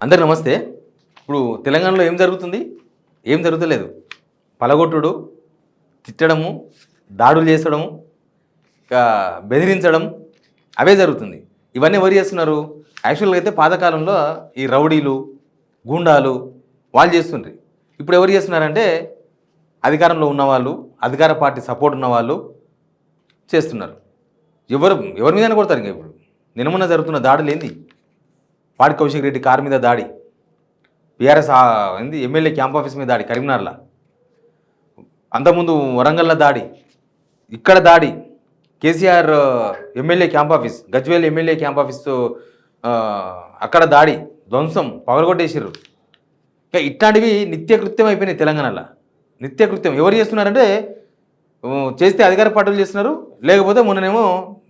అందరికి నమస్తే. ఇప్పుడు తెలంగాణలో ఏం జరుగుతుంది? ఏం జరుగుతలేదు. పలగొట్టుడు, తిట్టడము, దాడులు చేసడము, ఇంకా బెదిరించడం అవే జరుగుతుంది. ఇవన్నీ ఎవరు చేస్తున్నారు? యాక్చువల్గా అయితే పాతకాలంలో ఈ రౌడీలు, గూండాలు వాళ్ళు చేస్తుండ్రు. ఇప్పుడు ఎవరు చేస్తున్నారంటే అధికారంలో ఉన్నవాళ్ళు, అధికార పార్టీ సపోర్ట్ ఉన్నవాళ్ళు చేస్తున్నారు. ఎవరి మీదైనా కొడతారు. ఇంకా ఇప్పుడు నిన్న జరుగుతున్న దాడులు ఏంది? పాడి కౌశిక్ రెడ్డి కారు మీద దాడి, బీఆర్ఎస్ ఏంది ఎమ్మెల్యే క్యాంప్ ఆఫీస్ మీద దాడి కరీంనగర్లో, అంతకుముందు వరంగల్లో దాడి, ఇక్కడ దాడి, KCR MLA camp office, Gajwel MLA camp office అక్కడ దాడి, ధ్వంసం, పగలగొట్టేసారు. ఇంకా ఇట్లాంటివి నిత్యకృత్యం అయిపోయినాయి తెలంగాణలో. నిత్యకృత్యం ఎవరు చేస్తున్నారంటే చేస్తే అధికార పార్టీలు చేస్తున్నారు, లేకపోతే మొన్ననేమో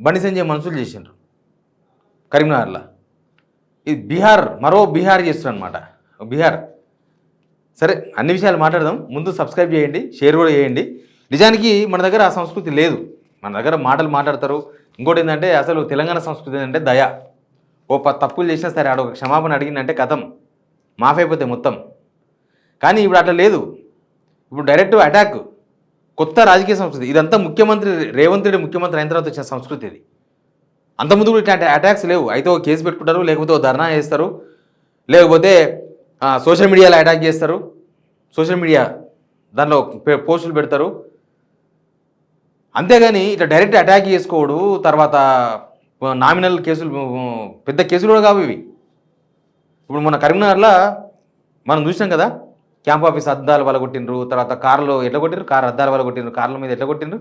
బండి సంజయ్ మనుషులు చేసినారు కరీంనగర్లో. ఇది బీహార్, మరో బీహార్ చేస్తున్నారు అనమాట. బీహార్. సరే, అన్ని విషయాలు మాట్లాడదాం. ముందు సబ్స్క్రైబ్ చేయండి, షేర్ కూడా చేయండి. నిజానికి మన దగ్గర ఆ సంస్కృతి లేదు. మన దగ్గర మాటలు మాట్లాడతారు. ఇంకోటి ఏంటంటే అసలు తెలంగాణ సంస్కృతి ఏంటంటే దయ. ఓ తప్పులు చేసినా సరే ఆడ ఒక క్షమాపణ అడిగిందంటే కథం మాఫ్ అయిపోతే మొత్తం. కానీ ఇప్పుడు అట్లా లేదు. ఇప్పుడు డైరెక్ట్ అటాక్, కొత్త రాజకీయ సంస్కృతి. ఇదంతా ముఖ్యమంత్రి రేవంత్ రెడ్డి ముఖ్యమంత్రి అయిన తర్వాత వచ్చిన సంస్కృతి ఇది. అంతకుముందు కూడా ఇట్లాంటి అటాక్స్ లేవు. అయితే ఓ కేసు పెట్టుకుంటారు, లేకపోతే ఓ ధర్నా చేస్తారు, లేకపోతే సోషల్ మీడియాలో అటాక్ చేస్తారు. సోషల్ మీడియా దానిలో పోస్టులు పెడతారు. అంతేగాని ఇట్లా డైరెక్ట్ అటాక్ చేసుకోవడు, తర్వాత నామినల్ కేసులు, పెద్ద కేసులు కూడా కావు ఇవి. ఇప్పుడు మన కరీంనగర్లో మనం చూసినాం కదా, క్యాంప్ ఆఫీస్ అద్దాలు వలగొట్టిండ్రు, తర్వాత కార్లో ఎట్లా కొట్టిండ్రు, కారు అద్దాలు వలగొట్టిండ్రు, కార్ల మీద ఎట్లా కొట్టిండ్రు.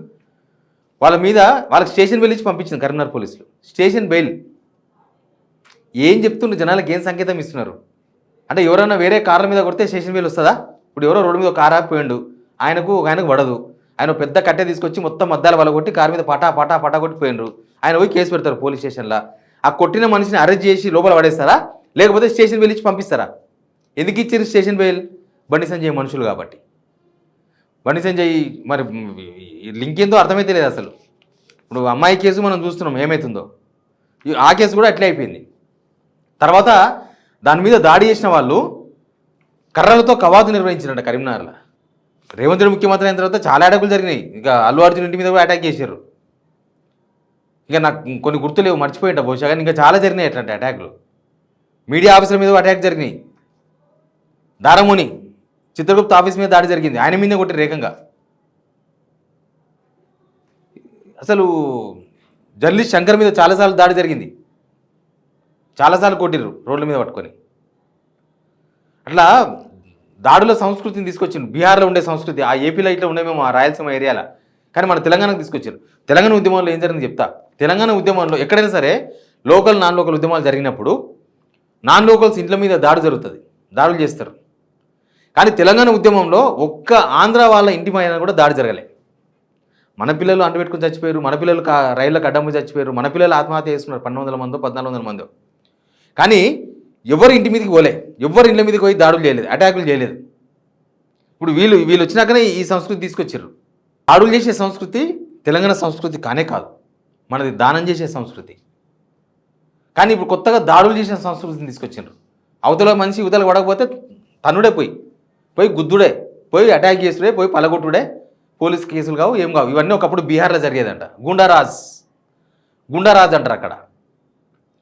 వాళ్ళ మీద వాళ్ళకి స్టేషన్ బెయిల్ ఇచ్చి పంపించింది కరీంనగర్ పోలీసులు. స్టేషన్ బెయిల్ ఏం చెప్తుండ్రు, జనాలకు ఏం సంకేతం ఇస్తున్నారు అంటే ఎవరైనా వేరే కార్ల మీద కొడితే స్టేషన్ బెయిల్ వస్తుందా? ఇప్పుడు ఎవరో రోడ్డు మీద ఒక కారు ఆపిపోయిండు, ఆయనకు పడదు, ఆయన పెద్ద కట్టె తీసుకొచ్చి మొత్తం అద్దాలు వలగొట్టి కారు మీద పటా పటా పటా కొట్టి పోయినరు. ఆయన పోయి కేసు పెడతారు పోలీస్ స్టేషన్లో. ఆ కొట్టిన మనిషిని అరెస్ట్ చేసి లోపల పడేస్తారా, లేకపోతే స్టేషన్ బెయిల్ ఇచ్చి పంపిస్తారా? ఎందుకు ఇచ్చారు స్టేషన్ బెయిల్? బండి సంజయ్ మనుషులు కాబట్టి. బండి సంజయ్ మరి లింక్ ఏందో అర్థమైతే లేదు అసలు. ఇప్పుడు అమ్మాయి కేసు మనం చూస్తున్నాం ఏమవుతుందో, ఆ కేసు కూడా అట్లే అయిపోయింది. తర్వాత దాని మీద దాడి చేసిన వాళ్ళు కర్రలతో కవాతు నిర్వహించారంట కరీంనగర్లో. రేవంత్ రెడ్డి ముఖ్యమంత్రి అయిన తర్వాత చాలా అటాకులు జరిగినాయి. ఇక అల్లు అర్జున్ ఇంటి మీద కూడా అటాక్ చేశారు. ఇక నాకు కొన్ని గుర్తులేవు, మర్చిపోయింట బహుశా, కానీ ఇంకా చాలా జరిగినాయి అట్లాంటి అటాక్లు. మీడియా ఆఫీసర్ మీద అటాక్ జరిగినాయి. దారముని చిత్రగుప్త ఆఫీస్ మీద దాడి జరిగింది, ఆయన మీదే కొట్టి రేఖంగా. అసలు జర్నలిస్ట్ శంకర్ మీద చాలాసార్లు దాడి జరిగింది, చాలాసార్లు కొట్టిర్రు రోడ్ల మీద పట్టుకొని. అట్లా దాడుల సంస్కృతిని తీసుకొచ్చిండు. బీహార్లో ఉండే సంస్కృతి, ఆ ఏపీలో ఇట్లా ఉండేమేమో ఆ రాయలసీమ ఏరియాలో, కానీ మన తెలంగాణకు తీసుకొచ్చారు. తెలంగాణ ఉద్యమంలో ఏం జరిగింది చెప్తా. తెలంగాణ ఉద్యమంలో ఎక్కడైనా సరే లోకల్ నాన్ లోకల్ ఉద్యమాలు జరిగినప్పుడు నాన్ లోకల్స్ ఇంట్ల మీద దాడి జరుగుతుంది, దాడులు చేస్తారు. కానీ తెలంగాణ ఉద్యమంలో ఒక్క ఆంధ్ర వాళ్ళ ఇంటి మీద కూడా దాడి జరగలే. మన పిల్లలు అంటుపెట్టుకుని చచ్చిపోయారు, మన పిల్లలు రైళ్ళకు అడ్డము చచ్చిపోయారు, మన పిల్లలు ఆత్మహత్య చేసుకున్నారు 1200 మందో 1400 మందో. కానీ ఎవరు ఇంటి మీదకి పోలే, ఎవరు ఇంటి మీదకి పోయి దాడులు చేయలేదు, అటాకులు చేయలేదు. ఇప్పుడు వీళ్ళు వచ్చినాకనే ఈ సంస్కృతి తీసుకొచ్చారు. దాడులు చేసే సంస్కృతి తెలంగాణ సంస్కృతి కానే కాదు, మనది దానం చేసే సంస్కృతి. కానీ ఇప్పుడు కొత్తగా దాడులు చేసే సంస్కృతిని తీసుకొచ్చారు. అవతల మనిషి ఇవతల పడకపోతే తన్నుడే, పోయి గుద్దుడే, పోయి అటాక్ చేసుడే, పోయి పలగొట్టుడే, పోలీస్ కేసులు కావు, ఏం కావు. ఇవన్నీ ఒకప్పుడు బీహార్లో జరిగేదంట. గుండారాజ్ అంటారు అక్కడ.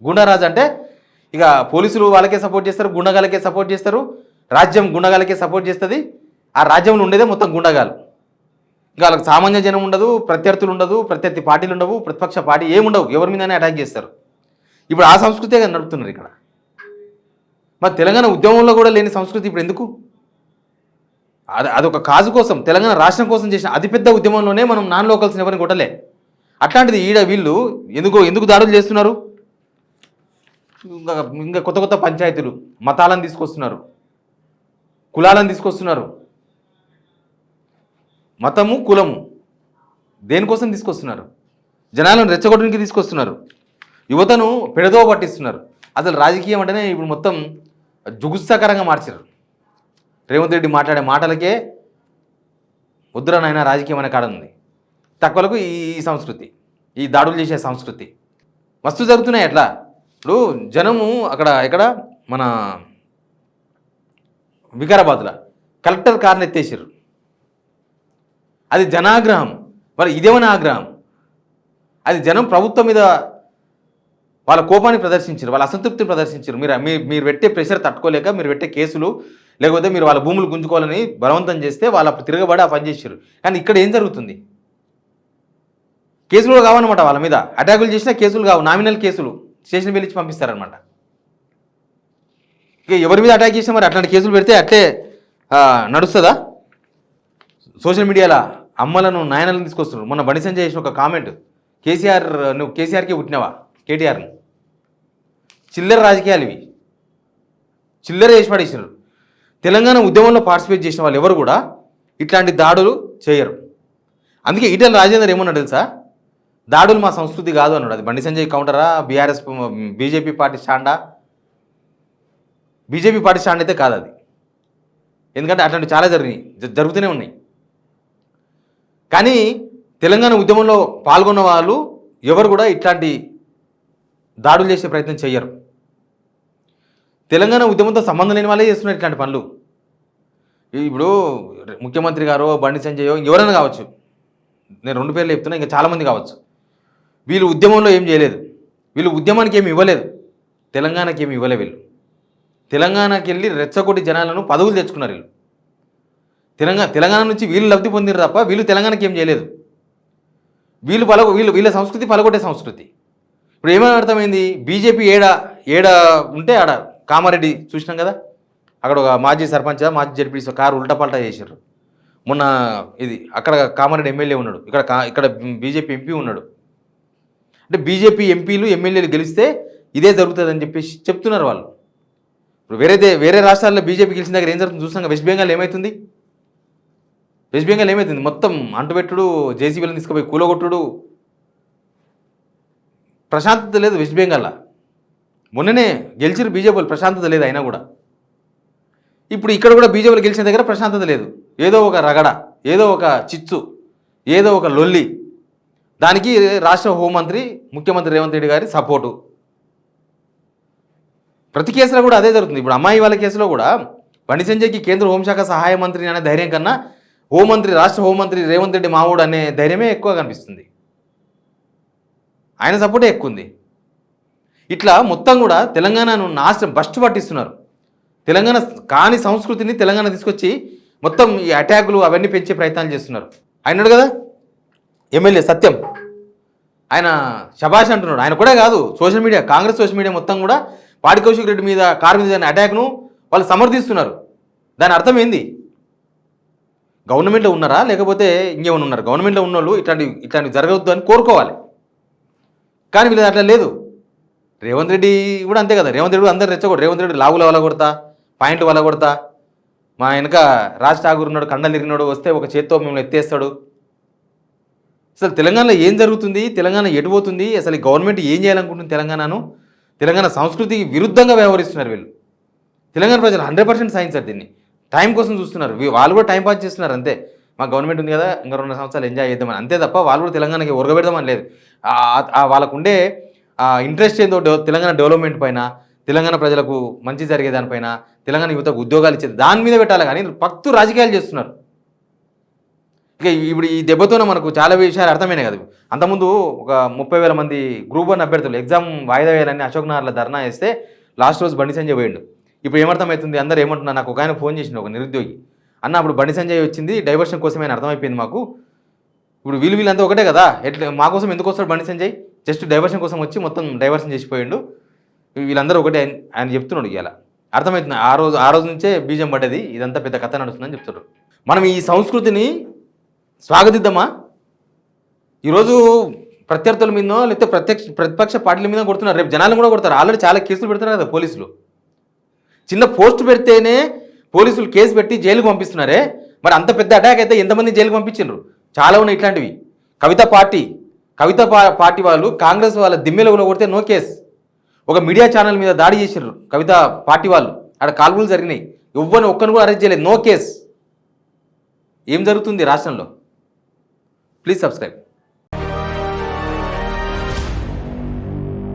గుండారాజ్ అంటే ఇక పోలీసులు వాళ్ళకే సపోర్ట్ చేస్తారు, గుండగాలకే సపోర్ట్ చేస్తారు, రాజ్యం గుండగాలకే సపోర్ట్ చేస్తుంది. ఆ రాజ్యంలో ఉండేదే మొత్తం గుండగాలు. ఇంకా వాళ్ళకి సామాన్య జనం ఉండదు, ప్రత్యర్థులు ఉండదు, ప్రత్యర్థి పార్టీలు ఉండవు, ప్రతిపక్ష పార్టీ ఏముండవు, ఎవరి మీదనే అటాక్ చేస్తారు. ఇప్పుడు ఆ సంస్కృతే నడుపుతున్నారు ఇక్కడ. మరి తెలంగాణ ఉద్యమంలో కూడా లేని సంస్కృతి ఇప్పుడు ఎందుకు? అదొక కాజు కోసం, తెలంగాణ రాష్ట్రం కోసం చేసిన అతిపెద్ద ఉద్యమంలోనే మనం నాన్ లోకల్స్ని ఎవరిని కొట్టలే. అట్లాంటిది ఈడ వీళ్ళు ఎందుకు దాడులు చేస్తున్నారు? ఇంకా కొత్త పంచాయతీలు, మతాలను తీసుకొస్తున్నారు, కులాలను తీసుకొస్తున్నారు. మతము కులము దేనికోసం తీసుకొస్తున్నారు? జనాలను రెచ్చగొట్టడానికి తీసుకొస్తున్నారు, యువతను పెడదో పట్టిస్తున్నారు. అసలు రాజకీయం అంటేనే ఇప్పుడు మొత్తం జుగుత్సాకరంగా మార్చారు. రేవంత్ రెడ్డి మాట్లాడే మాటలకే వద్దురనైనా రాజకీయం అనే కాడ ఉంది. తక్కువలకు ఈ సంస్కృతి, ఈ దాడులు చేసే సంస్కృతి మస్తు జరుగుతున్నాయి. ఎట్లా ఇప్పుడు జనము అక్కడ మన వికారాబాద్లో కలెక్టర్ కార్ని ఎత్తేసారు. అది జనాగ్రహం. మరి ఇదేమైనా ఆగ్రహం? అది జనం ప్రభుత్వం మీద వాళ్ళ కోపాన్ని ప్రదర్శించారు, వాళ్ళ అసంతృప్తిని ప్రదర్శించారు. మీరు పెట్టే ప్రెషర్ తట్టుకోలేక మీరు పెట్టే కేసులు, లేకపోతే మీరు వాళ్ళ భూములు గుంజుకోవాలని బలవంతం చేస్తే వాళ్ళు అప్పుడు తిరగబడి ఆ పని చేశారు. కానీ ఇక్కడ ఏం జరుగుతుంది? కేసులు కూడా కావన్నమాట, వాళ్ళ మీద అటాకులు చేసినా కేసులు కావు, నామినల్ కేసులు స్టేషన్ పిలిచి పంపిస్తారనమాట. ఇక ఎవరి మీద అటాక్ చేసినా మరి అట్లాంటి కేసులు పెడితే అట్లే నడుస్తుందా? సోషల్ మీడియాలో అమ్మలను నాయనలను తీసుకొస్తున్నారు. మొన్న బండి సంజయ్ చేసిన ఒక కామెంట్, కేసీఆర్ నువ్వు కేసీఆర్కే పుట్టినవా, కేటీఆర్ను? చిల్లర రాజకీయాలు ఇవి, చిల్లర వేసి పడేసినారు. తెలంగాణ ఉద్యమంలో పార్టిసిపేట్ చేసిన వాళ్ళు ఎవరు కూడా ఇట్లాంటి దాడులు చేయరు. అందుకే ఈటెల రాజేందర్ ఏమన్నాడు తెలుసా? దాడులు మా సంస్కృతి కాదు అన్నాడు. అది బండి సంజయ్ కౌంటరా, బీజేపీ పార్టీ స్టాండా? బీజేపీ పార్టీ స్టాండ్ అయితే కాదు అది. ఎందుకంటే అట్లాంటివి చాలా జరుగుతూనే ఉన్నాయి. కానీ తెలంగాణ ఉద్యమంలో పాల్గొన్న వాళ్ళు ఎవరు కూడా ఇట్లాంటి దాడులు చేసే ప్రయత్నం చేయరు. తెలంగాణ ఉద్యమంతో సంబంధం లేని వాళ్ళే చేస్తున్నారు ఇట్లాంటి పనులు. ఇప్పుడు ముఖ్యమంత్రి గారో బండి సంజయో ఎవరైనా కావచ్చు, నేను 2 పేర్లు చెప్తున్నా, ఇంకా చాలామంది కావచ్చు. వీళ్ళు ఉద్యమంలో ఏం చేయలేదు, వీళ్ళు ఉద్యమానికి ఏమి ఇవ్వలేదు, తెలంగాణకి ఏమి ఇవ్వలేదు. వీళ్ళు తెలంగాణకి వెళ్ళి రెచ్చగొట్టి జనాలను పదవులు తెచ్చుకున్నారు. వీళ్ళు తెలంగాణ నుంచి వీళ్ళు లబ్ధి పొందిరు తప్ప వీళ్ళు తెలంగాణకి ఏం చేయలేదు. వీళ్ళ సంస్కృతి పలగొట్టే సంస్కృతి. ఇప్పుడు ఏమైనా అర్థమైంది? బీజేపీ ఏడ ఉంటే ఆడ కామారెడ్డి చూసినాం కదా, అక్కడ ఒక మాజీ సర్పంచ్ మాజీ జడ్పీసీ కారు ఉల్టపల్టా చేశారు మొన్న. ఇది అక్కడ కామారెడ్డి ఎమ్మెల్యే ఉన్నాడు, ఇక్కడ బీజేపీ ఎంపీ ఉన్నాడు. అంటే బీజేపీ ఎంపీలు ఎమ్మెల్యేలు గెలిస్తే ఇదే జరుగుతుందని చెప్పేసి చెప్తున్నారు వాళ్ళు. ఇప్పుడు వేరే రాష్ట్రాల్లో బీజేపీ గెలిచిన దగ్గర ఏం జరుగుతుంది చూస్తున్నాం. వెస్ట్ బెంగాల్ ఏమవుతుంది? మొత్తం అంటుపెట్టుడు, జేసీబీలను తీసుకుపోయి కూలగొట్టుడు, ప్రశాంతత లేదు వెస్ట్ బెంగాల్లో. మొన్ననే గెలిచిరు బీజేపీలు, ప్రశాంతత లేదు అయినా కూడా. ఇప్పుడు ఇక్కడ కూడా బీజేపీలు గెలిచిన దగ్గర ప్రశాంతత లేదు. ఏదో ఒక రగడ, ఏదో ఒక చిచ్చు, ఏదో ఒక లొల్లి. దానికి రాష్ట్ర హోంమంత్రి ముఖ్యమంత్రి రేవంత్ రెడ్డి గారి సపోర్టు. ప్రతి కేసులో కూడా అదే జరుగుతుంది. ఇప్పుడు అమ్మాయి వాళ్ళ కేసులో కూడా బండి సంజయ్కి కేంద్ర హోంశాఖ సహాయ మంత్రి అనే ధైర్యం కన్నా రాష్ట్ర హోంమంత్రి రేవంత్ రెడ్డి మావోడు అనే ధైర్యమే ఎక్కువ కనిపిస్తుంది. ఆయన సపోర్టే ఎక్కువ ఉంది. ఇట్లా మొత్తం కూడా తెలంగాణను బస్ట్ పట్టిస్తున్నారు. తెలంగాణ కాని సంస్కృతిని తెలంగాణ తీసుకొచ్చి మొత్తం ఈ అటాకులు అవన్నీ పెంచే ప్రయత్నాలు చేస్తున్నారు. ఆయనడు కదా ఎమ్మెల్యే సత్యం, ఆయన శభాష్ అంటున్నాడు. ఆయన కూడా కాదు, social media, Congress social media మొత్తం కూడా పాడి కౌశిక్ రెడ్డి మీద, కారు మీద జరిగిన అటాక్ను వాళ్ళు సమర్థిస్తున్నారు. దాని అర్థం ఏంది? గవర్నమెంట్లో ఉన్నారా లేకపోతే ఇంకేమైనా ఉన్నారు? గవర్నమెంట్లో ఉన్న వాళ్ళు ఇట్లాంటివి జరగవద్దు అని కోరుకోవాలి. కానీ వీళ్ళు అట్లా లేదు. రేవంత్ రెడ్డి కూడా అంతే కదా. రేవంత్ రెడ్డి అందరు రెచ్చగొడు. రేవంత్ రెడ్డి లాగుల వల్ల కొడతా, పాయింట్ వల్ల కొడతా, మా వెనక రాజ్ ఠాగూర్ ఉన్నాడు, కండలు ఇరిగినాడు, వస్తే ఒక చేత్తో మిమ్మల్ని ఎత్తేస్తాడు. అసలు తెలంగాణలో ఏం జరుగుతుంది? తెలంగాణ ఎటుపోతుంది? అసలు ఈ గవర్నమెంట్ ఏం చేయాలనుకుంటుంది? తెలంగాణ సంస్కృతికి విరుద్ధంగా వ్యవహరిస్తున్నారు వీళ్ళు. తెలంగాణ ప్రజలు 100% సహించారు. దీన్ని టైం కోసం చూస్తున్నారు. వాళ్ళు కూడా టైం పాస్ చేస్తున్నారు అంతే. మా గవర్నమెంట్ ఉంది కదా, ఇంకా 2 సంవత్సరాలు ఎంజాయ్ చేద్దామని, అంతే తప్ప వాళ్ళు కూడా తెలంగాణకి ఒరగబెడదామని లేదు. వాళ్ళకుండే ఇంట్రెస్ట్ ఏందో తెలంగాణ డెవలప్మెంట్ పైన, తెలంగాణ ప్రజలకు మంచి జరిగేదానిపైన, తెలంగాణ యువతకు ఉద్యోగాలు ఇచ్చేది దాని మీద పెట్టాలి. కానీ పక్తు రాజకీయాలు చేస్తున్నారు. ఇక ఇప్పుడు ఈ దెబ్బతోనే మనకు చాలా విషయాలు అర్థమైనాయి కదా. అంతకుముందు ఒక 30,000 మంది గ్రూప్ 1 అభ్యర్థులు ఎగ్జామ్ వాయిదా వేయాలని అశోక్ నగర్లో ధర్నా వేస్తే లాస్ట్ రోజు బండి సంజయ్ పోయిండు. ఇప్పుడు ఏమర్థమవుతుంది? అందరూ ఏమంటున్నారు? నాకు ఒక ఆయన ఫోన్ చేసిండు, ఒక నిరుద్యోగి అన్న, అప్పుడు బండి సంజయ్ వచ్చింది డైవర్షన్ కోసమే అని అర్థమైపోయింది మాకు. ఇప్పుడు వీళ్ళంతా ఒకటే కదా, ఎట్లా మా కోసం ఎందుకు వస్తాడు బండి సంజయ్? జస్ట్ డైవర్షన్ కోసం వచ్చి మొత్తం డైవర్షన్ చేసిపోయిండు. వీళ్ళందరూ ఒకటే ఆయన చెప్తున్నాడు. ఇలా అర్థమవుతుంది. ఆ రోజు నుంచే బీజం పడ్డది, ఇదంతా పెద్ద కథ నడుస్తుందని చెప్తున్నారు. మనం ఈ సంస్కృతిని స్వాగతిద్దామా? ఈరోజు ప్రత్యర్థుల మీదనో లేకపోతే ప్రతిపక్ష పార్టీల మీద కొడుతున్నారు, రేపు జనాలను కూడా కొడతారు. ఆల్రెడీ చాలా కేసులు పెడుతున్నారు కదా పోలీసులు. చిన్న పోస్ట్ పెడితేనే పోలీసులు కేసు పెట్టి జైలుకు పంపిస్తున్నారే, మరి అంత పెద్ద అటాక్ అయితే ఎంతమంది జైలుకు పంపించారు? చాలా ఉన్నాయి ఇట్లాంటివి. కవిత పార్టీ వాళ్ళు కాంగ్రెస్ వాళ్ళ దిమ్మెలో కొడితే నో కేసు. ఒక మీడియా ఛానల్ మీద దాడి చేశారు కవిత పార్టీ వాళ్ళు, అక్కడ కాల్పులు జరిగినాయి, ఒక్కరిని కూడా అరెస్ట్ చేయలేదు, నో కేసు. ఏం జరుగుతుంది రాష్ట్రంలో? Please subscribe.